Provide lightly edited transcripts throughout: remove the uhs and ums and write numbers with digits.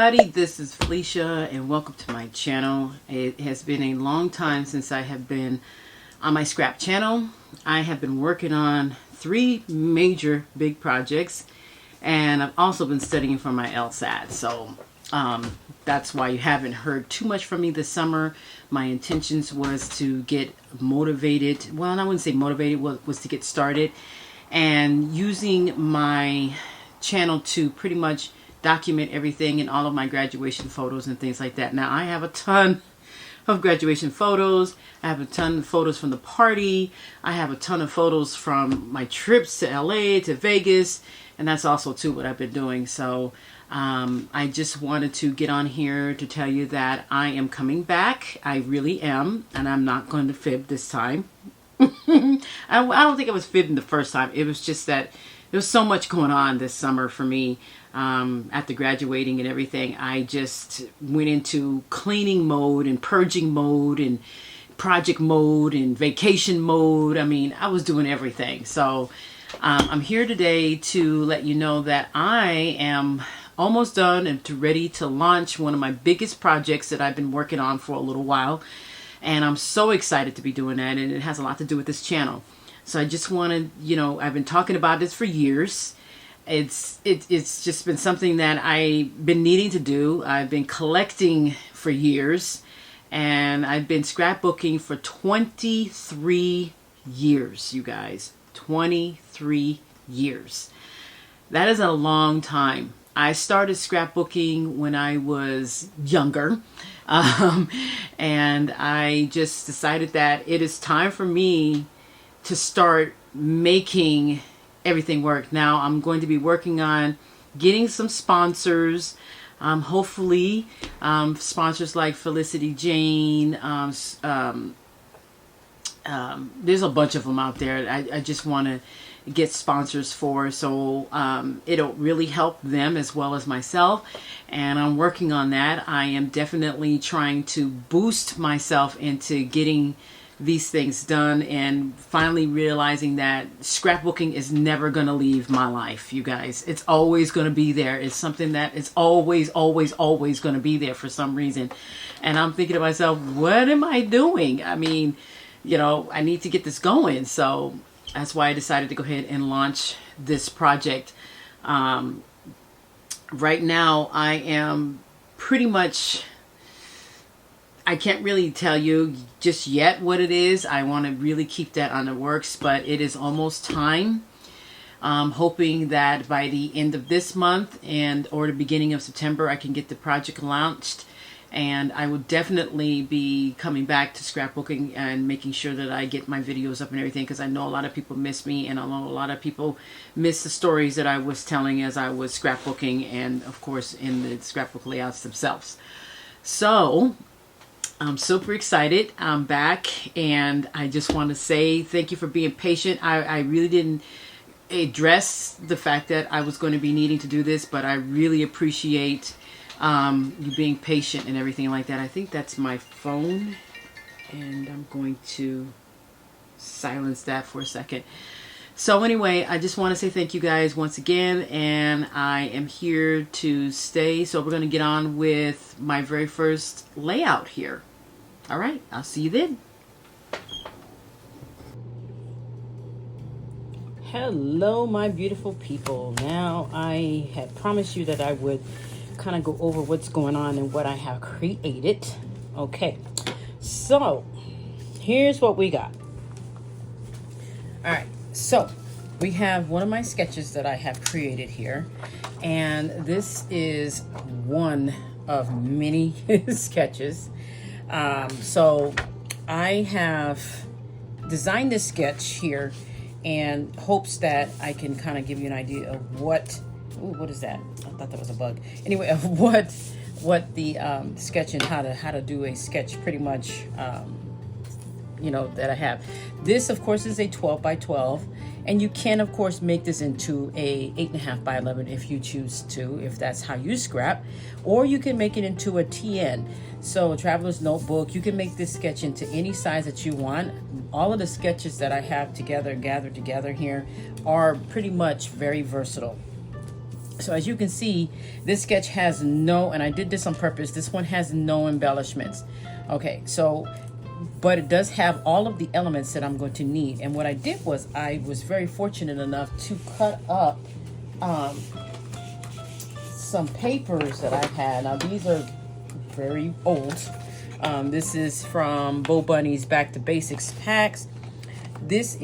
everybody, this is Felicia and welcome to my channel. It has been a long time since I have been on my scrap channel. I have been working on 3 major big projects, and I've also been studying for my LSAT. So that's why you haven't heard too much from me this summer. My intentions was to get motivated. Well, I wouldn't say motivated, was to get started and using my channel to pretty much document everything and all of my graduation photos and things like that. Now, I have a ton of graduation photos. I have a ton of photos from the party. I have a ton of photos from my trips to LA, to Vegas, and that's also too what I've been doing. So I just wanted to get on here to tell you that I am coming back. I really am, and I'm not going to fib this time. I don't think I was fibbing the first time. It was just that there was so much going on this summer for me. After graduating and everything, I just went into cleaning mode and purging mode and project mode and vacation mode. I mean, I was doing everything. So I'm here today to let you know that I am almost done and ready to launch one of my biggest projects that I've been working on for a little while. And I'm so excited to be doing that. And it has a lot to do with this channel. So I just wanted, I've been talking about this for years. It's just been something that I've been needing to do. I've been collecting for years, and I've been scrapbooking for 23 years, you guys. 23 years. That is a long time. I started scrapbooking when I was younger, and I just decided that it is time for me to start making everything work. Now I'm going to be working on getting some sponsors, hopefully sponsors like Felicity Jane. There's a bunch of them out there. I just want to get sponsors for, so it'll really help them as well as myself, and I'm working on that. I am definitely trying to boost myself into getting these things done and finally realizing that scrapbooking is never going to leave my life, you guys. It's always going to be there. It's something that is always going to be there for some reason. And I'm thinking to myself, what am I doing? I mean, I need to get this going. So that's why I decided to go ahead and launch this project. Right now, I am pretty much, I can't really tell you just yet what it is. I want to really keep that on the works, but it is almost time. I'm hoping that by the end of this month or the beginning of September, I can get the project launched. And I will definitely be coming back to scrapbooking and making sure that I get my videos up and everything, because I know a lot of people miss me, and I know a lot of people miss the stories that I was telling as I was scrapbooking, and of course in the scrapbook layouts themselves. So I'm super excited. I'm back, and I just want to say thank you for being patient. I really didn't address the fact that I was going to be needing to do this, but I really appreciate you being patient and everything like that. I think that's my phone, and I'm going to silence that for a second. So anyway, I just want to say thank you guys once again, and I am here to stay. So we're going to get on with my very first layout here. All right, I'll see you then. Hello, my beautiful people. Now, I had promised you that I would kind of go over what's going on and what I have created. Okay, so here's what we got. All right. So we have one of my sketches that I have created here, and this is one of many sketches. So I have designed this sketch here in hopes that I can kind of give you an idea of what is that? I thought that was a bug. Anyway, of what the sketch and how to do a sketch pretty much that I have. This, of course, is a 12 by 12, and you can, of course, make this into a 8.5 by 11 if you choose to, if that's how you scrap, or you can make it into a TN, so a traveler's notebook. You can make this sketch into any size that you want. All of the sketches that I have gathered together here are pretty much very versatile. So as you can see, this sketch has no, and I did this on purpose, this one has no embellishments. Okay, so, but it does have all of the elements that I'm going to need. And what I did was, I was very fortunate enough to cut up some papers that I had. Now these are very old. This is from Bo Bunny's Back to Basics packs. This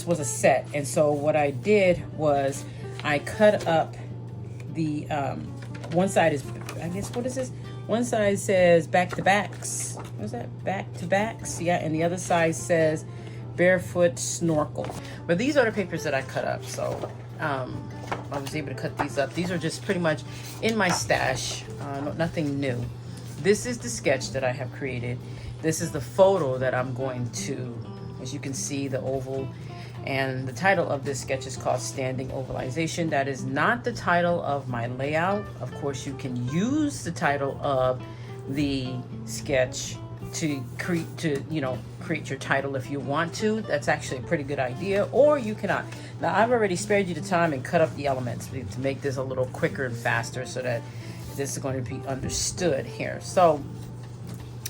was a set, and so what I did was I cut up the one side is, I guess, what is this? One side says back to backs. What is that? Back to backs, yeah, and the other side says barefoot snorkel. But these are the papers that I cut up, so I was able to cut these up. These are just pretty much in my stash, nothing new. This is the sketch that I have created. This is the photo that I'm going to, as you can see, the oval. And the title of this sketch is called Standing Ovalization. That is not the title of my layout. Of course, you can use the title of the sketch to create your title if you want to. That's actually a pretty good idea, or you cannot. Now, I've already spared you the time and cut up the elements to make this a little quicker and faster so that this is going to be understood here. So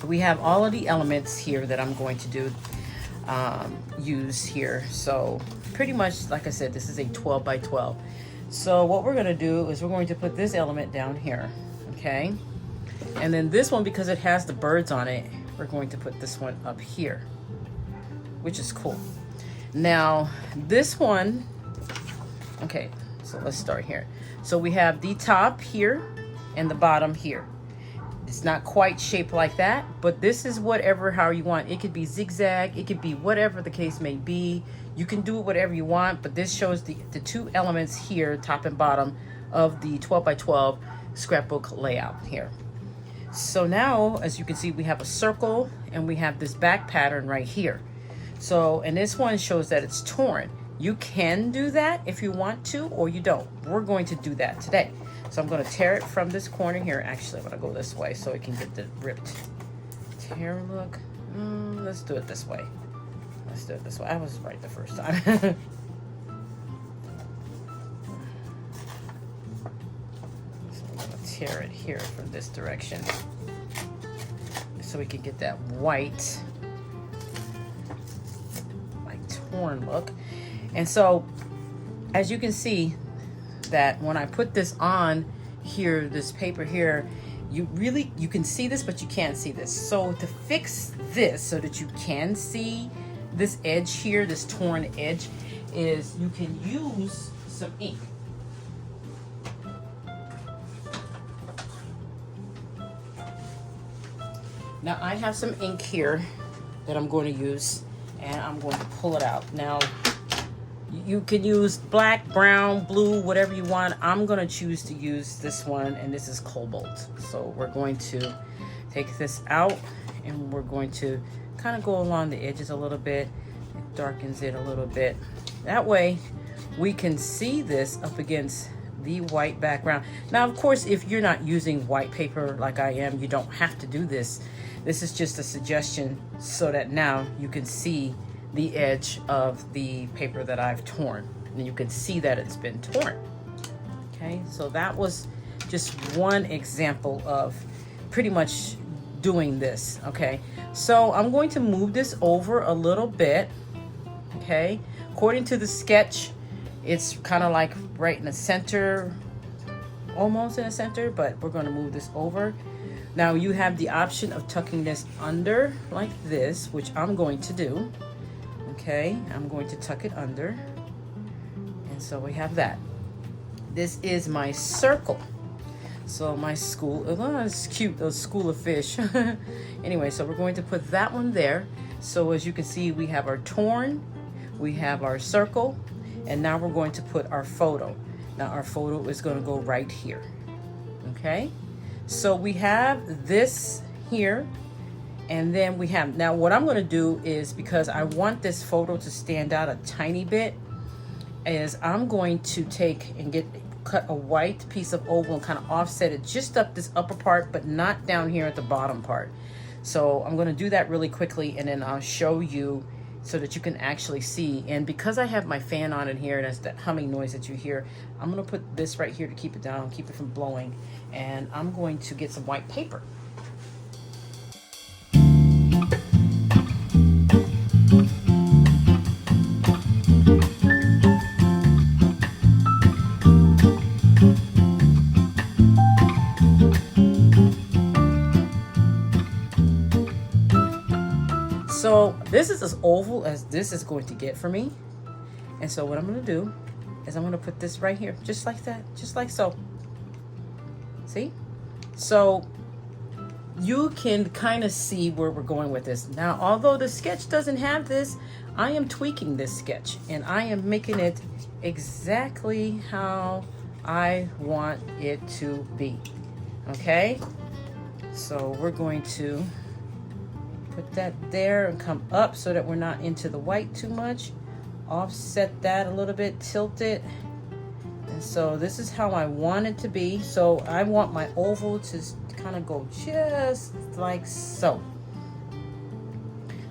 we have all of the elements here that I'm going to do use here. So pretty much, like I said, this is a 12 by 12. So what we're going to do is we're going to put this element down here, okay? And then this one, because it has the birds on it, we're going to put this one up here, which is cool. Now this one, okay, so let's start here. So we have the top here and the bottom here. It's not quite shaped like that, but this is how you want. It could be zigzag, it could be whatever the case may be. You can do it whatever you want, but this shows the two elements here, top and bottom, of the 12 by 12 scrapbook layout here. So now, as you can see, we have a circle and we have this back pattern right here. So, and this one shows that it's torn. You can do that if you want to, or you don't. We're going to do that today. So I'm going to tear it from this corner here. Actually, I'm going to go this way so it can get the ripped tear look. Let's do it this way. Let's do it this way. I was right the first time. So I'm going to tear it here from this direction so we can get that white, like torn look. And so, as you can see, that when I put this on here, this paper here, you can see this, but you can't see this. So to fix this so that you can see this edge here, this torn edge, is you can use some ink. Now I have some ink here that I'm going to use, and I'm going to pull it out. Now, you can use black, brown, blue, whatever you want. I'm going to choose to use this one, and this is cobalt. So we're going to take this out, and we're going to kind of go along the edges a little bit. It darkens it a little bit. That way, we can see this up against the white background. Now, of course, if you're not using white paper like I am, you don't have to do this. This is just a suggestion so that now you can see the edge of the paper that I've torn, and you can see that it's been torn. Okay, so that was just one example of pretty much doing this. Okay, so I'm going to move this over a little bit. Okay, according to the sketch, it's kind of like right in the center, almost in the center, but we're going to move this over. Now you have the option of tucking this under like this, which I'm going to do. Okay, I'm going to tuck it under, and so we have that. This is my circle. So my school, oh, it's cute, those school of fish. Anyway, so we're going to put that one there. So as you can see, we have our torn, we have our circle, and now we're going to put our photo. Now our photo is going to go right here. Okay, so we have this here. And then we have, now what I'm going to do is, because I want this photo to stand out a tiny bit, is I'm going to take and cut a white piece of oval and kind of offset it just up this upper part, but not down here at the bottom part. So I'm going to do that really quickly, and then I'll show you so that you can actually see. And because I have my fan on in here, and that's that humming noise that you hear, I'm gonna put this right here to keep it down, keep it from blowing. And I'm going to get some white paper. So this is as oval as this is going to get for me. And so what I'm going to do is I'm going to put this right here, just like that, just like so. See? So you can kind of see where we're going with this. Now, although the sketch doesn't have this, I am tweaking this sketch and I am making it exactly how I want it to be. Okay? So we're going to put that there and come up so that we're not into the white too much. Offset that a little bit, tilt it. And so this is how I want it to be. So I want my oval to kind of go just like so.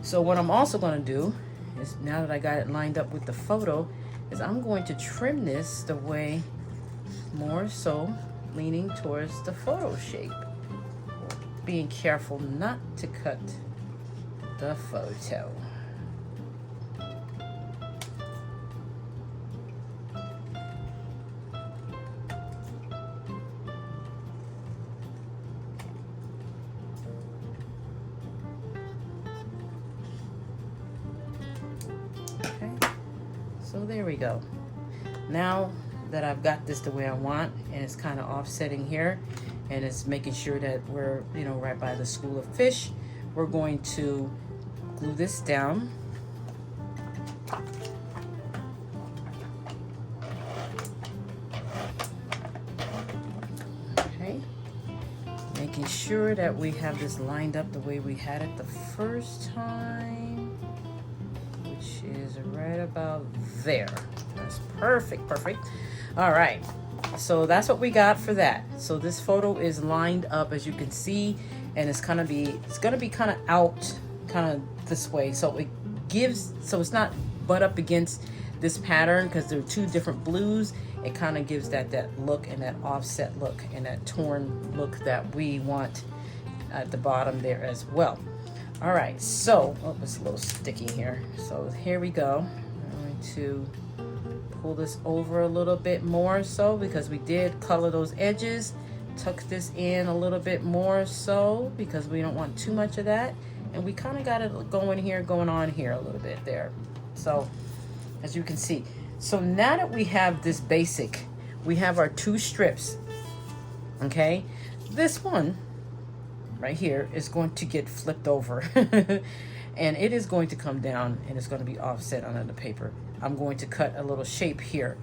So what I'm also going to do is, now that I got it lined up with the photo, is I'm going to trim this the way more so leaning towards the photo shape. Being careful not to cut the photo. Okay, so there we go. Now that I've got this the way I want, and it's kind of offsetting here, and it's making sure that we're, you know, right by the school of fish, we're going to glue this down. Okay, making sure that we have this lined up the way we had it the first time, which is right about there. That's perfect, perfect. All right, so that's what we got for that. So this photo is lined up, as you can see, and it's gonna be kind of out, kind of this way, so it gives, so it's not butt up against this pattern, because there are two different blues. It kind of gives that look, and that offset look, and that torn look that we want at the bottom there as well. All right, so it's a little sticky here, so here we go. I'm going to pull this over a little bit more so, because we did color those edges. Tuck this in a little bit more so, because we don't want too much of that, and we kind of got it going on here a little bit there. So as you can see, so now that we have this basic, we have our two strips. Okay, this one right here is going to get flipped over and it is going to come down, and it's going to be offset under the paper. I'm going to cut a little shape here.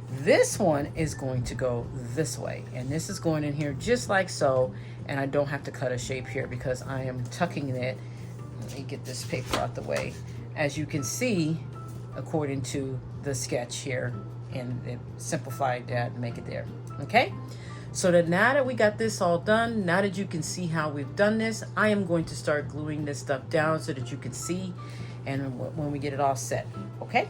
This one is going to go this way, and this is going in here just like so, and I don't have to cut a shape here because I am tucking it. Let me get this paper out the way. As you can see, according to the sketch here, and it simplified that and make it there. Okay, so that now that we got this all done, now that you can see how we've done this, I am going to start gluing this stuff down so that you can see, and when we get it all set. Okay.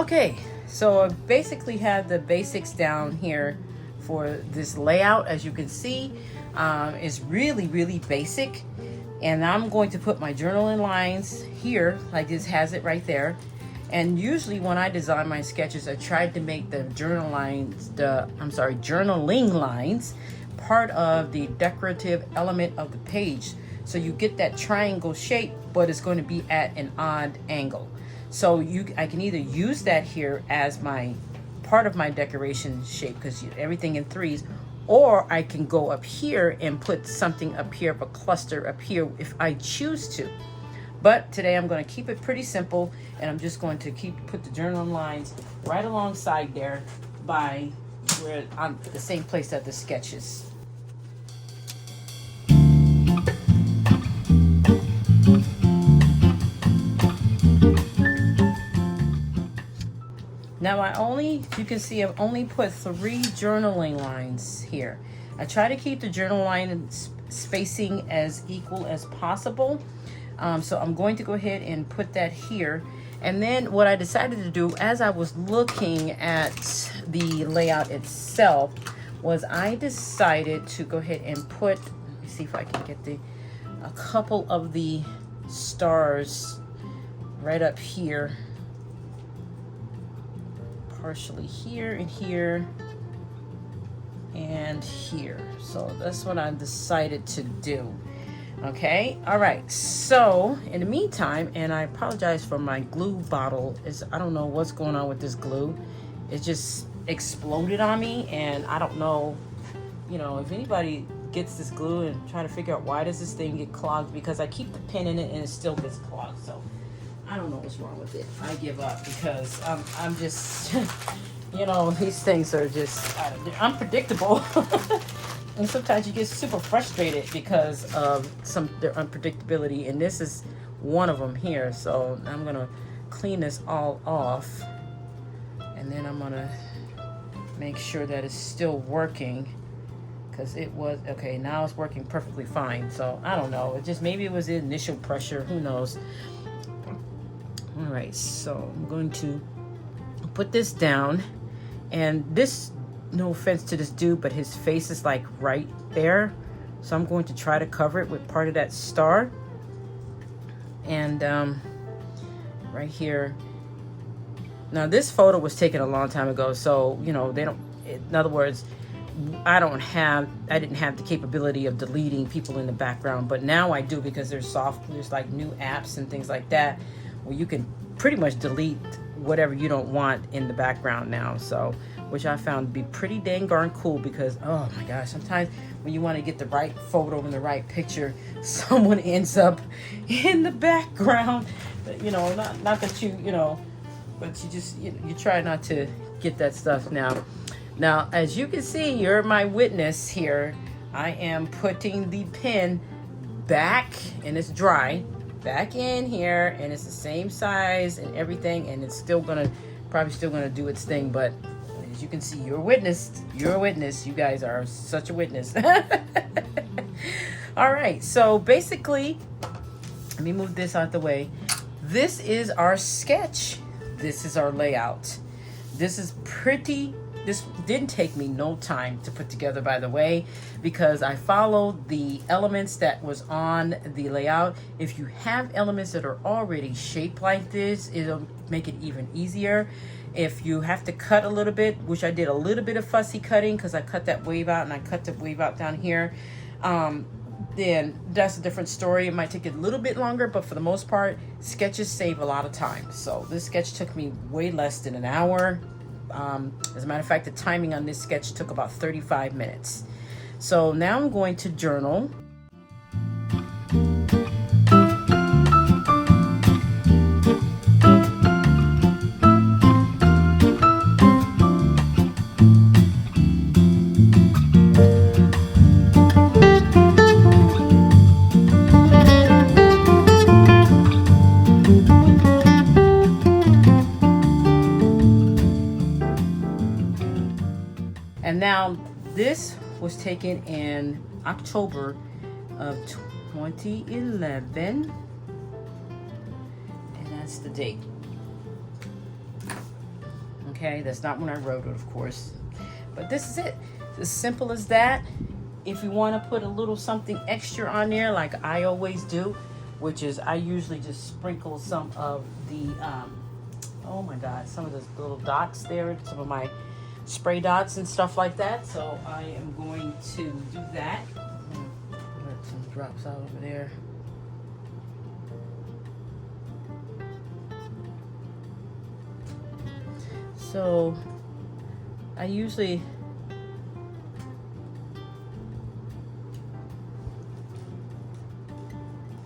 Okay, so I basically have the basics down here for this layout. As you can see, it's really basic. And I'm going to put my journaling lines here, like this has it right there. And usually when I design my sketches, I tried to make the journaling lines part of the decorative element of the page. So you get that triangle shape, but it's going to be at an odd angle. So I can either use that here as my part of my decoration shape, because everything in threes, or I can go up here and put something up here, a cluster up here if I choose to. But today I'm going to keep it pretty simple, and I'm just going to put the journaling lines right alongside there by where on the same place that the sketch is. Now you can see I've only put 3 journaling lines here. I try to keep the journal line spacing as equal as possible. So I'm going to go ahead and put that here. And then what I decided to do as I was looking at the layout itself was I decided to go ahead and put, let me see if I can get a couple of the stars right up here. Partially here and here and here. So that's what I decided to do. Okay, all right. So in the meantime, and I apologize for my glue bottle, I don't know what's going on with this glue. It just exploded on me, and I don't know, if anybody gets this glue and try to figure out why does this thing get clogged, because I keep the pin in it and it still gets clogged. So I don't know what's wrong with it. I give up because I'm just, these things are just unpredictable. And sometimes you get super frustrated because of their unpredictability. And this is one of them here. So I'm going to clean this all off. And then I'm going to make sure that it's still working. Because it was, okay, now it's working perfectly fine. So I don't know. Maybe it was the initial pressure. Who knows? All right, so I'm going to put this down, and this, no offense to this dude, but his face is like right there. So I'm going to try to cover it with part of that star. And right here. Now this photo was taken a long time ago, so in other words, I didn't have the capability of deleting people in the background, but now I do, because there's like new apps and things like that where you can pretty much delete whatever you don't want in the background now. So, which I found to be pretty dang darn cool, because oh my gosh, sometimes when you want to get the right photo and the right picture, someone ends up in the background. Not that but you try not to get that stuff now. Now, as you can see, you're my witness here. I am putting the pen back, and it's dry, back in here, and it's the same size and everything, and it's probably still gonna do its thing. But as you can see, you're a witness. You guys are such a witness. All right, so basically, let me move this out the way. This is our sketch. This is our layout. This didn't take me no time to put together, by the way, because I followed the elements that was on the layout. If you have elements that are already shaped like this, it'll make it even easier. If you have to cut a little bit, which I did a little bit of fussy cutting because I cut that wave out and I cut the wave out down here, then that's a different story. It might take a little bit longer, but for the most part, sketches save a lot of time. So this sketch took me way less than an hour. As a matter of fact, the timing on this sketch took about 35 minutes. So now I'm going to journal. And now this was taken in October of 2011, and that's the date. Okay, that's not when I wrote it, of course. But this is it. It's as simple as that. If you want to put a little something extra on there, like I always do, which is I usually just sprinkle some of the, oh my God, some of the little dots there, some of my spray dots and stuff like that. So I am going to do that. Let some drops out over there. So I usually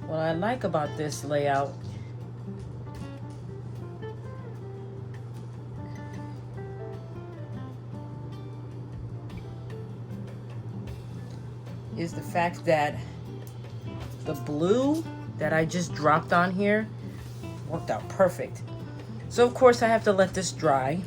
what I like about this layout is the fact that the blue that I just dropped on here worked out perfect. So of course I have to let this dry,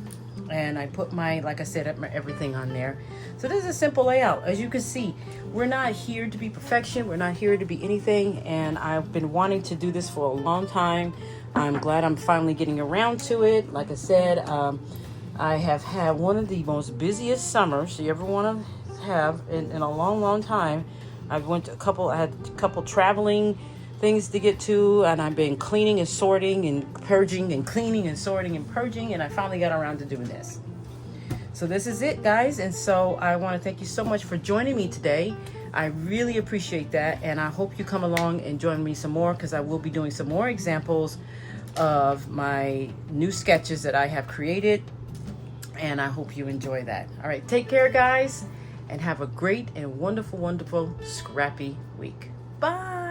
and I put my, like I said, everything on there. So this is a simple layout. As you can see, we're not here to be perfection. We're not here to be anything, and I've been wanting to do this for a long time. I'm glad I'm finally getting around to it. Like I said, I have had one of the most busiest summers you ever want to have in a long time. I had a couple traveling things to get to, and I've been cleaning and sorting and purging and cleaning and sorting and purging, and I finally got around to doing this. So this is it, guys, and so I want to thank you so much for joining me today. I really appreciate that, and I hope you come along and join me some more, because I will be doing some more examples of my new sketches that I have created, and I hope you enjoy that. All right, take care, guys, and have a great and wonderful scrappy week. Bye.